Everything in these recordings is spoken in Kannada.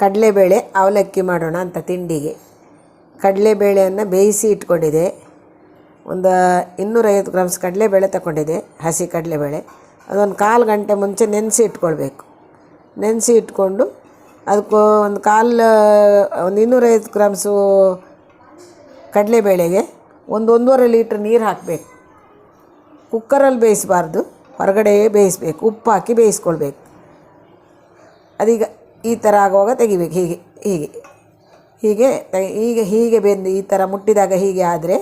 ಕಡಲೆಬೇಳೆ ಅವಲಕ್ಕಿ ಮಾಡೋಣ ಅಂತ ತಿಂಡಿಗೆ. ಕಡಲೆಬೇಳೆಯನ್ನು ಬೇಯಿಸಿ ಇಟ್ಕೊಂಡಿದ್ದೆ. ಒಂದು 250 ಗ್ರಾಮ್ಸ್ ಕಡಲೆಬೇಳೆ ತಗೊಂಡಿದ್ದೆ, ಹಸಿ ಕಡಲೆಬೇಳೆ. ಅದೊಂದು 1/4 ಗಂಟೆ ಮುಂಚೆ ನೆನೆಸಿ ಇಟ್ಕೊಳ್ಬೇಕು. ನೆನೆಸಿ ಇಟ್ಕೊಂಡು ಅದಕ್ಕೆ ಒಂದು 250 ಗ್ರಾಮ್ಸು ಕಡಲೆಬೇಳೆಗೆ 1-1.5 ಲೀಟ್ರ್ ನೀರು ಹಾಕಬೇಕು. ಕುಕ್ಕರಲ್ಲಿ ಬೇಯಿಸಬಾರ್ದು, ಹೊರಗಡೆ ಬೇಯಿಸಬೇಕು. ಉಪ್ಪು ಹಾಕಿ ಬೇಯಿಸ್ಕೊಳ್ಬೇಕು. ಅದೀಗ ಈ ಥರ ಆಗುವಾಗ ತೆಗಿಬೇಕು. ಹೀಗೆ ಬೆಂದು ಈ ಥರ ಮುಟ್ಟಿದಾಗ ಹೀಗೆ ಆದರೆ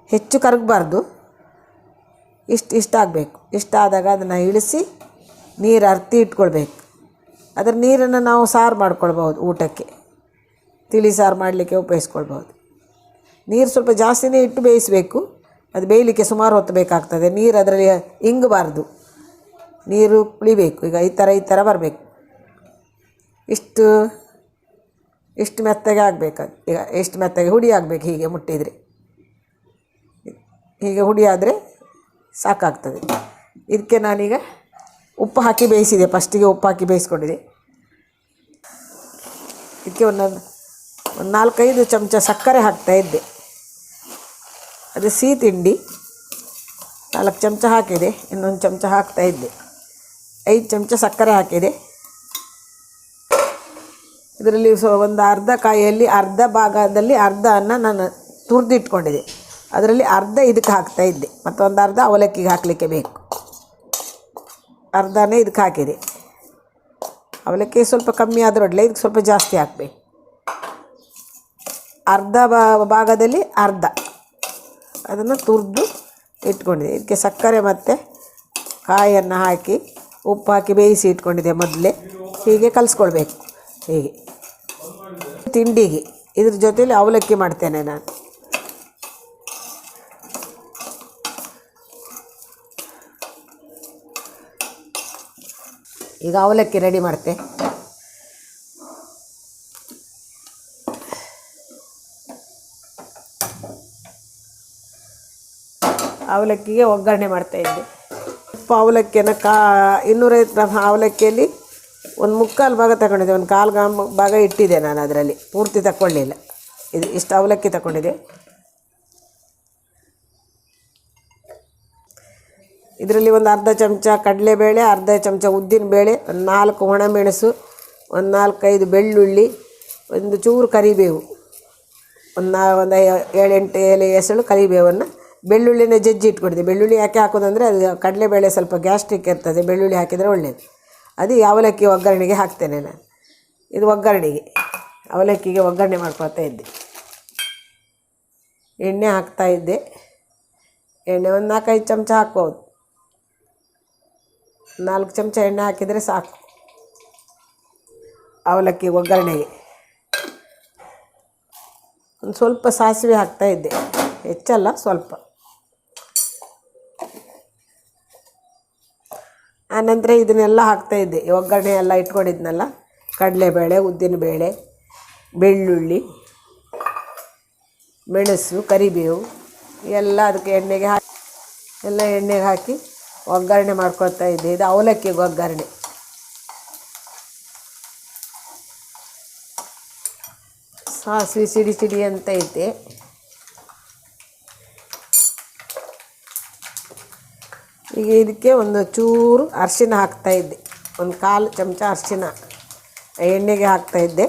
ಹೆಚ್ಚು ಕರಗಬಾರ್ದು. ಇಷ್ಟು ಆಗಬೇಕು. ಇಷ್ಟಾದಾಗ ಅದನ್ನು ಇಳಿಸಿ ನೀರು ಅರ್ತಿ ಇಟ್ಕೊಳ್ಬೇಕು. ಅದರ ನೀರನ್ನು ನಾವು ಸಾರು ಮಾಡ್ಕೊಳ್ಬೋದು, ಊಟಕ್ಕೆ ತಿಳಿ ಸಾರು ಮಾಡಲಿಕ್ಕೆ ಉಪಯೋಗಿಸ್ಕೊಳ್ಬೋದು. ನೀರು ಸ್ವಲ್ಪ ಜಾಸ್ತಿನೇ ಇಟ್ಟು ಬೇಯಿಸಬೇಕು. ಅದು ಬೇಯಲಿಕ್ಕೆ ಸುಮಾರು ಹೊತ್ತು ಬೇಕಾಗ್ತದೆ. ನೀರು ಅದರಲ್ಲಿ ಇಂಗಬಾರ್ದು, ನೀರು ಕುಳಿಬೇಕು. ಈಗ ಈ ಥರ ಬರಬೇಕು. ಇಷ್ಟು ಮೆತ್ತಗೆ ಆಗಬೇಕು. ಈಗ ಎಷ್ಟು ಮೆತ್ತಗೆ ಹುಡಿ ಆಗಬೇಕು. ಹೀಗೆ ಮುಟ್ಟಿದರೆ, ಹೀಗೆ ಹುಡಿ ಆದರೆ ಸಾಕಾಗ್ತದೆ. ಇದಕ್ಕೆ ನಾನೀಗ ಉಪ್ಪು ಹಾಕಿ ಬೇಯಿಸಿದೆ. ಫಸ್ಟಿಗೆ ಉಪ್ಪು ಹಾಕಿ ಬೇಯಿಸ್ಕೊಂಡಿದೆ. ಇದಕ್ಕೆ ಒಂದು 4-5 ಚಮಚ ಸಕ್ಕರೆ ಹಾಕ್ತಾಯಿದ್ದೆ. ಅದು ಸಿಹಿ ತಿಂಡಿ. 4 ಚಮಚ ಹಾಕಿದೆ, ಇನ್ನೊಂದು ಚಮಚ ಹಾಕ್ತಾಯಿದ್ದೆ. 5 ಚಮಚ ಸಕ್ಕರೆ ಹಾಕಿದೆ. ಇದರಲ್ಲಿ ಒಂದು ಅರ್ಧ ಕಾಯಿಯಲ್ಲಿ ಅರ್ಧ ಭಾಗದಲ್ಲಿ ಅರ್ಧವನ್ನು ನಾನು ತುರಿದಿಟ್ಕೊಂಡಿದ್ದೆ. ಅದರಲ್ಲಿ ಅರ್ಧ ಇದಕ್ಕೆ ಹಾಕ್ತಾಯಿದ್ದೆ, ಮತ್ತು ಒಂದು ಅರ್ಧ ಅವಲಕ್ಕಿಗೆ ಹಾಕಲಿಕ್ಕೆ ಬೇಕು. ಅರ್ಧನೇ ಇದಕ್ಕೆ ಹಾಕಿದೆ. ಅವಲಕ್ಕಿ ಸ್ವಲ್ಪ ಕಮ್ಮಿ ಆದರೂ ಒಳ್ಳೆ, ಇದಕ್ಕೆ ಸ್ವಲ್ಪ ಜಾಸ್ತಿ ಹಾಕಬೇಕು. ಅರ್ಧ ಭಾಗದಲ್ಲಿ ಅರ್ಧ ಅದನ್ನು ತುರಿದು ಇಟ್ಕೊಂಡಿದ್ದೆ. ಇದಕ್ಕೆ ಸಕ್ಕರೆ ಮತ್ತು ಕಾಯನ್ನು ಹಾಕಿ ಉಪ್ಪು ಹಾಕಿ ಬೇಯಿಸಿ ಇಟ್ಕೊಂಡಿದ್ದೆ ಮೊದಲೇ. ಹೀಗೆ ಕಲಿಸ್ಕೊಳ್ಬೇಕು. ಹೀಗೆ ತಿಂಡಿಗೆ ಇದ್ರ ಜೊತೆಲಿ ಅವಲಕ್ಕಿ ಮಾಡ್ತೇನೆ ನಾನು. ಈಗ ಅವಲಕ್ಕಿ ರೆಡಿ ಮಾಡ್ತೆ. ಅವಲಕ್ಕಿಗೆ ಒಗ್ಗರಣೆ ಮಾಡ್ತಾಯಿದ್ದೆ. ಅವಲಕ್ಕಿಯನ್ನು 250 ಗ್ರಾಮ್ ಅವಲಕ್ಕಿಯಲ್ಲಿ ಒಂದು 3/4 ಭಾಗ ತಗೊಂಡಿದ್ದೆ. ಒಂದು 1/4 ಭಾಗ ಇಟ್ಟಿದ್ದೆ ನಾನು, ಅದರಲ್ಲಿ ಪೂರ್ತಿ ತಗೊಳ್ಳಿಲ್ಲ. ಇಷ್ಟು ಅವಲಕ್ಕಿ ತಗೊಂಡಿದ್ದೆ. ಇದರಲ್ಲಿ ಒಂದು ಅರ್ಧ ಚಮಚ ಕಡಲೆಬೇಳೆ, ಅರ್ಧ ಚಮಚ ಉದ್ದಿನಬೇಳೆ, ಒಂದು 4 ಒಣಮೆಣಸು, ಒಂದು 4-5 ಬೆಳ್ಳುಳ್ಳಿ, ಒಂದು ಚೂರು ಕರಿಬೇವು, ಒಂದು 7-8 ಎಲೆ ಎಸಳು ಕರಿಬೇವನ್ನು, ಬೆಳ್ಳುಳ್ಳಿನ ಜಜ್ಜಿ ಇಟ್ಕೊಂಡಿದ್ದೆ. ಬೆಳ್ಳುಳ್ಳಿ ಯಾಕೆ ಹಾಕೋದಂದರೆ ಅದು ಕಡಲೆಬೇಳೆ ಸ್ವಲ್ಪ ಗ್ಯಾಸ್ಟ್ರಿಕ್ ಇರ್ತದೆ, ಬೆಳ್ಳುಳ್ಳಿ ಹಾಕಿದರೆ ಒಳ್ಳೆಯದು. ಅದು ಅವಲಕ್ಕಿ ಒಗ್ಗರಣೆಗೆ ಹಾಕ್ತೇನೆ ನಾನು. ಇದು ಒಗ್ಗರಣೆಗೆ, ಅವಲಕ್ಕಿಗೆ ಒಗ್ಗರಣೆ ಮಾಡ್ಕೊಳ್ತಾ ಇದ್ದೆ. ಎಣ್ಣೆ ಹಾಕ್ತಾಯಿದ್ದೆ. ಎಣ್ಣೆ ಒಂದು 4-5 ಚಮಚ ಹಾಕ್ಬೋದು. 4 ಚಮಚ ಎಣ್ಣೆ ಹಾಕಿದರೆ ಸಾಕು ಅವಲಕ್ಕಿ ಒಗ್ಗರಣೆಗೆ. ಒಂದು ಸ್ವಲ್ಪ ಸಾಸಿವೆ ಹಾಕ್ತಾಯಿದ್ದೆ, ಹೆಚ್ಚಲ್ಲ, ಸ್ವಲ್ಪ. ಆನಂತರ ಇದನ್ನೆಲ್ಲ ಹಾಕ್ತಾಯಿದ್ದೆ. ಒಗ್ಗರಣೆ ಎಲ್ಲ ಇಟ್ಕೊಂಡಿದ್ನಲ್ಲ, ಕಡಲೆಬೇಳೆ, ಉದ್ದಿನಬೇಳೆ, ಬೆಳ್ಳುಳ್ಳಿ, ಮೆಣಸು, ಕರಿಬೇವು ಎಲ್ಲ ಅದಕ್ಕೆ ಎಣ್ಣೆಗೆ ಹಾಕಿ ಒಗ್ಗರಣೆ ಮಾಡ್ಕೊಳ್ತಾ ಇದ್ದೆ. ಇದು ಅವಲಕ್ಕಿಗೆ ಒಗ್ಗರಣೆ. ಸಾಸಿವೆ ಸಿಡಿ ಅಂತ ಐತೆ. ಈಗ ಇದಕ್ಕೆ ಒಂದು ಚೂರು ಅರಿಶಿನ ಹಾಕ್ತಾಯಿದ್ದೆ. ಒಂದು 1/4 ಚಮಚ ಅರಿಶಿನ ಎಣ್ಣೆಗೆ ಹಾಕ್ತಾಯಿದ್ದೆ.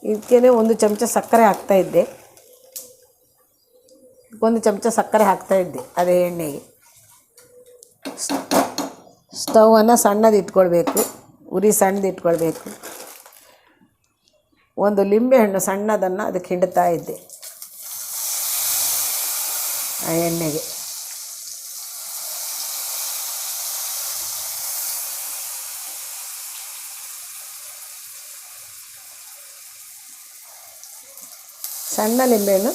ಇದಕ್ಕೇ 1 ಚಮಚ ಸಕ್ಕರೆ ಹಾಕ್ತಾಯಿದ್ದೆ. 1 ಚಮಚ ಸಕ್ಕರೆ ಹಾಕ್ತಾಯಿದ್ದೆ ಅದೇ ಎಣ್ಣೆಗೆ. ಸ್ಟವನ್ನು ಸಣ್ಣದು ಇಟ್ಕೊಳ್ಬೇಕು, ಉರಿ ಸಣ್ಣದು ಇಟ್ಕೊಳ್ಬೇಕು. ಒಂದು ಲಿಂಬೆಹಣ್ಣು ಸಣ್ಣದನ್ನು ಅದಕ್ಕೆ ಹಿಂಡ್ತಾ ಇದ್ದೆ ಆ ಎಣ್ಣೆಗೆ. ಸಣ್ಣ ಲಿಂಬೆಹಣ್ಣು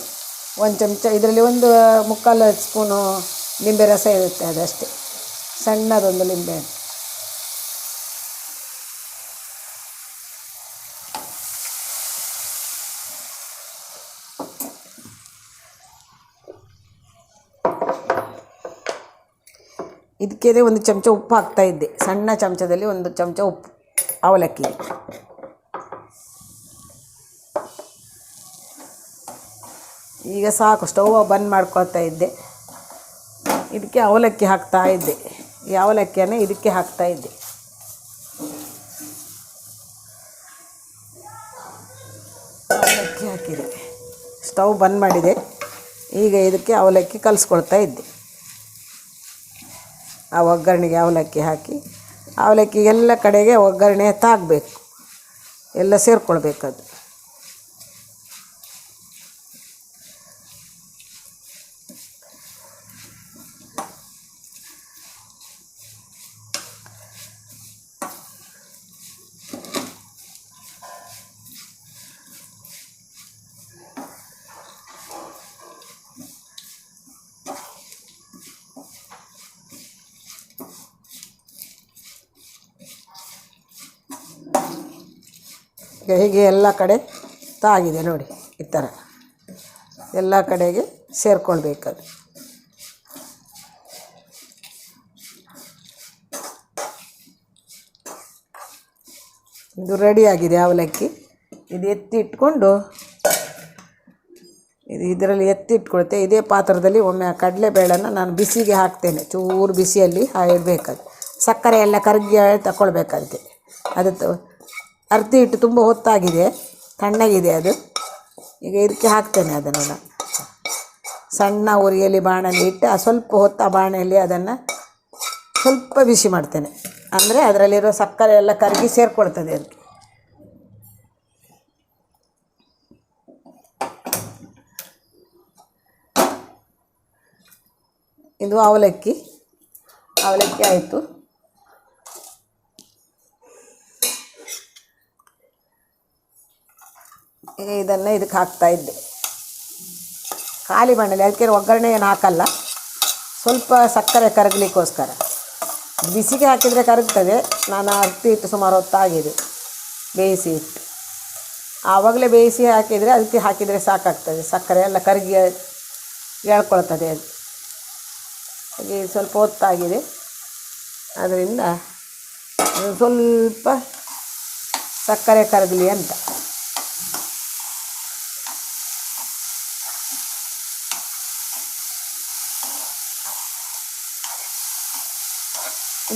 1 ಚಮಚ. ಇದರಲ್ಲಿ ಒಂದು 3/4 ಸ್ಪೂನು ಲಿಂಬೆ ರಸ ಇರುತ್ತೆ, ಅದಷ್ಟೇ. ಸಣ್ಣದೊಂದು ಲಿಂಬೆಹಣ್ಣು. ಇದಕ್ಕೆ ಒಂದು ಚಮಚ ಉಪ್ಪು ಹಾಕ್ತಾಯಿದ್ದೆ, ಸಣ್ಣ ಚಮಚದಲ್ಲಿ ಒಂದು ಚಮಚ ಉಪ್ಪು ಅವಲಕ್ಕಿ. ಈಗ ಸಾಕು, ಸ್ಟವ್ ಬಂದ್ ಮಾಡ್ಕೊಳ್ತಾ ಇದ್ದೆ. ಇದಕ್ಕೆ ಅವಲಕ್ಕಿ ಹಾಕ್ತಾ ಇದ್ದೆ. ಈ ಅವಲಕ್ಕಿಯನ್ನು ಇದಕ್ಕೆ ಹಾಕ್ತಾ ಇದ್ದೆ. ಅವಲಕ್ಕಿ ಹಾಕಿದೆ, ಸ್ಟವ್ ಬಂದ್ ಮಾಡಿದೆ. ಈಗ ಇದಕ್ಕೆ ಅವಲಕ್ಕಿ ಕಲಿಸ್ಕೊಳ್ತಾ ಇದ್ದೆ. ಆ ಒಗ್ಗರಣೆಗೆ ಅವಲಕ್ಕಿ ಹಾಕಿ, ಅವಲಕ್ಕಿ ಎಲ್ಲ ಕಡೆಗೆ ಒಗ್ಗರಣೆ ತಾಗಬೇಕು, ಎಲ್ಲ ಸೇರ್ಕೊಳ್ಬೇಕದು. ಹೀಗೆ ಎಲ್ಲ ಕಡೆ ತಾಗಿದೆ ನೋಡಿ, ಈ ಥರ ಎಲ್ಲ ಕಡೆಗೆ ಸೇರ್ಕೊಳ್ಬೇಕದು. ಇದು ರೆಡಿಯಾಗಿದೆ ಅವಲಕ್ಕಿ. ಇದು ಎತ್ತಿ ಇಟ್ಕೊಂಡು ಇದರಲ್ಲಿ ಎತ್ತಿ ಇಟ್ಕೊಳ್ತೆ. ಇದೇ ಪಾತ್ರದಲ್ಲಿ ಒಮ್ಮೆ ಆ ಕಡಲೆಬೇಳೆನ ನಾನು ಬಿಸಿಗೆ ಹಾಕ್ತೇನೆ, ಚೂರು ಬಿಸಿಯಲ್ಲಿ ಇಡಬೇಕದು. ಸಕ್ಕರೆ ಎಲ್ಲ ಕರಗಿ ತಗೊಳ್ಬೇಕಂತೆ. ಅದು ಅರ್ಧಿ ಇಟ್ಟು ತುಂಬ ಹೊತ್ತಾಗಿದೆ, ತಣ್ಣಗಿದೆ ಅದು. ಈಗ ಇದಕ್ಕೆ ಹಾಕ್ತೇನೆ ಅದನ್ನು ನಾನು ಸಣ್ಣ ಉರಿಯಲ್ಲಿ ಬಾಣಲೆ ಇಟ್ಟು ಸ್ವಲ್ಪ ಹೊತ್ತು ಆ ಬಾಣಲೆಯಲ್ಲಿ ಅದನ್ನು ಸ್ವಲ್ಪ ಬಿಸಿ ಮಾಡ್ತೇನೆ. ಅಂದರೆ ಅದರಲ್ಲಿರೋ ಸಕ್ಕರೆ ಎಲ್ಲ ಕರಗಿ ಸೇರಿಕೊಳ್ತದೆ ಅದಕ್ಕೆ. ಇದು ಅವಲಕ್ಕಿ ಆಯಿತು. ಇದನ್ನು ಇದಕ್ಕೆ ಹಾಕ್ತಾ ಇದ್ದೆ, ಖಾಲಿ ಬಾಣಲೆ. ಅದಕ್ಕೆ ಒಗ್ಗರಣೆ ಏನು ಹಾಕಲ್ಲ, ಸ್ವಲ್ಪ ಸಕ್ಕರೆ ಕರಗಲಿಕ್ಕೋಸ್ಕರ. ಬಿಸಿಗೆ ಹಾಕಿದರೆ ಕರಗ್ತದೆ. ನಾನು ಅರ್ತಿ ಇಟ್ಟು ಸುಮಾರು ಹೊತ್ತಾಗಿದೆ ಬೇಯಿಸಿ ಇಟ್ಟು. ಆವಾಗಲೇ ಬೇಯಿಸಿ ಹಾಕಿದರೆ ಅದಕ್ಕೆ ಹಾಕಿದರೆ ಸಾಕಾಗ್ತದೆ, ಸಕ್ಕರೆ ಎಲ್ಲ ಕರಗಿ ಎಳ್ಕೊಳ್ತದೆ ಅದು. ಹಾಗೆ ಸ್ವಲ್ಪ ಹೊತ್ತಾಗಿದೆ, ಅದರಿಂದ ಸ್ವಲ್ಪ ಸಕ್ಕರೆ ಕರಗಲಿ ಅಂತ.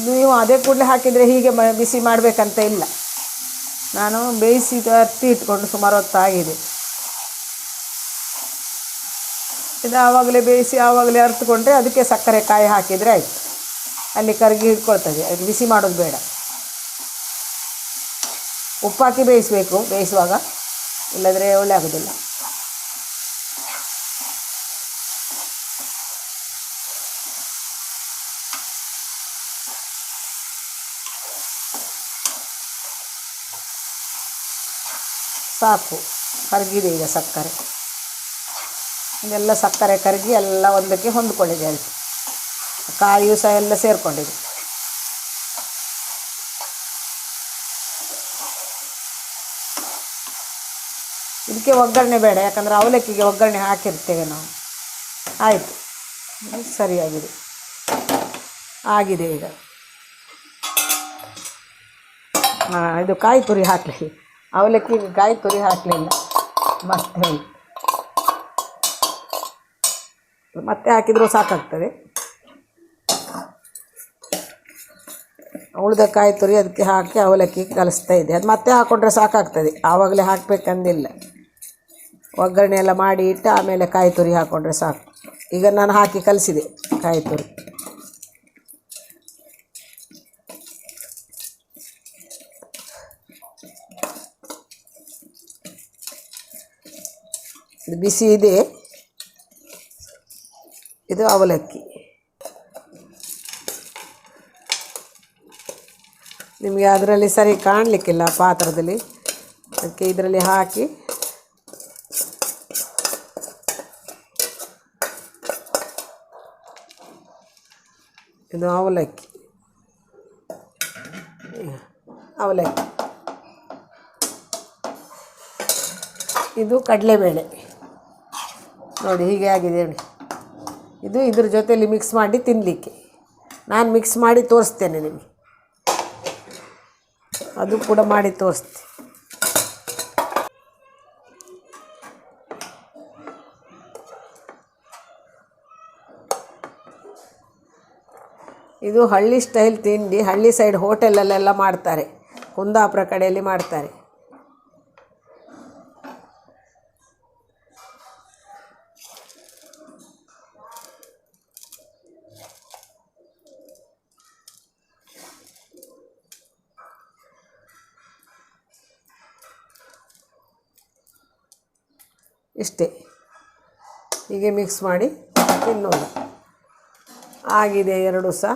ನೀವು ಅದೇ ಕೂಡಲೇ ಹಾಕಿದರೆ ಹೀಗೆ ಬಿಸಿ ಮಾಡಬೇಕಂತ ಇಲ್ಲ. ನಾನು ಬೇಯಿಸಿ ಅರ್ತಿ ಇಟ್ಕೊಂಡು ಸುಮಾರು ಹೊತ್ತಾಗಿದೆ. ಇದು ಆವಾಗಲೇ ಬೇಯಿಸಿ ಆವಾಗಲೇ ಅರ್ತ್ಕೊಂಡ್ರೆ ಅದಕ್ಕೆ ಸಕ್ಕರೆ ಕಾಯಿ ಹಾಕಿದರೆ ಆಯಿತು, ಅಲ್ಲಿ ಕರಗಿ ಇಟ್ಕೊಳ್ತದೆ. ಅದು ಬಿಸಿ ಮಾಡೋದು ಬೇಡ. ಉಪ್ಪು ಹಾಕಿ ಬೇಯಿಸಬೇಕು ಬೇಯಿಸುವಾಗ, ಇಲ್ಲದ್ರೆ ಒಳ್ಳೆ ಆಗೋದಿಲ್ಲ. ಸಾಕು, ಕರಗಿದೆ ಈಗ ಸಕ್ಕರೆ. ಇದೆಲ್ಲ ಸಕ್ಕರೆ ಕರಗಿ ಎಲ್ಲ ಒಂದಕ್ಕೆ ಹೊಂದ್ಕೊಂಡಿದೆ, ಆಯಿತು. ಕಾಯಿಯು ಸಹ ಎಲ್ಲ ಸೇರಿಕೊಂಡಿದೆ. ಇದಕ್ಕೆ ಒಗ್ಗರಣೆ ಬೇಡ, ಯಾಕಂದರೆ ಅವಲಕ್ಕಿಗೆ ಒಗ್ಗರಣೆ ಹಾಕಿರ್ತೇವೆ ನಾವು. ಆಯಿತು, ಸರಿಯಾಗಿದೆ, ಆಗಿದೆ ಈಗ. ಇದು ಕಾಯಿ ತುರಿ ಹಾಕಲಿ, ಅವಲಕ್ಕಿಗೆ ಕಾಯಿ ತುರಿ ಹಾಕಲಿಲ್ಲ, ಮತ್ತೆ ಹಾಕಿದರೂ ಸಾಕಾಗ್ತದೆ. ಉಳಿದ ಕಾಯಿ ತುರಿ ಅದಕ್ಕೆ ಹಾಕಿ ಅವಲಕ್ಕಿ ಕಲಿಸ್ತಾ ಇದೆ. ಅದು ಮತ್ತೆ ಹಾಕ್ಕೊಂಡ್ರೆ ಸಾಕಾಗ್ತದೆ, ಆವಾಗಲೇ ಹಾಕಬೇಕಂದಿಲ್ಲ. ಒಗ್ಗರಣೆ ಎಲ್ಲ ಮಾಡಿ ಇಟ್ಟು ಆಮೇಲೆ ಕಾಯಿ ತುರಿ ಹಾಕ್ಕೊಂಡ್ರೆ ಸಾಕು. ಈಗ ನಾನು ಹಾಕಿ ಕಲಿಸಿದೆ ಕಾಯಿ ತುರಿ. ಇದು ಬಿಸಿ ಇದೆ. ಇದು ಅವಲಕ್ಕಿ. ನಿಮಗೆ ಅದರಲ್ಲಿ ಸರಿ ಕಾಣಲಿಕ್ಕಿಲ್ಲ ಪಾತ್ರದಲ್ಲಿ, ಅದಕ್ಕೆ ಇದರಲ್ಲಿ ಹಾಕಿ ಇದು ಅವಲಕ್ಕಿ. ಇದು ಕಡಲೆಬೇಳೆ ನೋಡಿ, ಹೀಗೆ ಆಗಿದೆ ನೋಡಿ. ಇದು ಇದ್ರ ಜೊತೆಯಲ್ಲಿ ಮಿಕ್ಸ್ ಮಾಡಿ ತಿನ್ನಲಿಕ್ಕೆ ನಾನು ಮಿಕ್ಸ್ ಮಾಡಿ ತೋರಿಸ್ತೇನೆ ನಿಮಗೆ, ಅದು ಕೂಡ ಮಾಡಿ ತೋರಿಸ್ತೀನಿ. ಇದು ಹಳ್ಳಿ ಸ್ಟೈಲ್ ತಿಂಡಿ, ಹಳ್ಳಿ ಸೈಡ್ ಹೋಟೆಲಲ್ಲೆಲ್ಲ ಮಾಡ್ತಾರೆ, ಕುಂದಾಪುರ ಕಡೆಯಲ್ಲಿ ಮಾಡ್ತಾರೆ. ಇಷ್ಟೇ, ಹೀಗೆ ಮಿಕ್ಸ್ ಮಾಡಿ ತಿನ್ನೋದು. ಆಗಿದೆ 2 ಸಹ.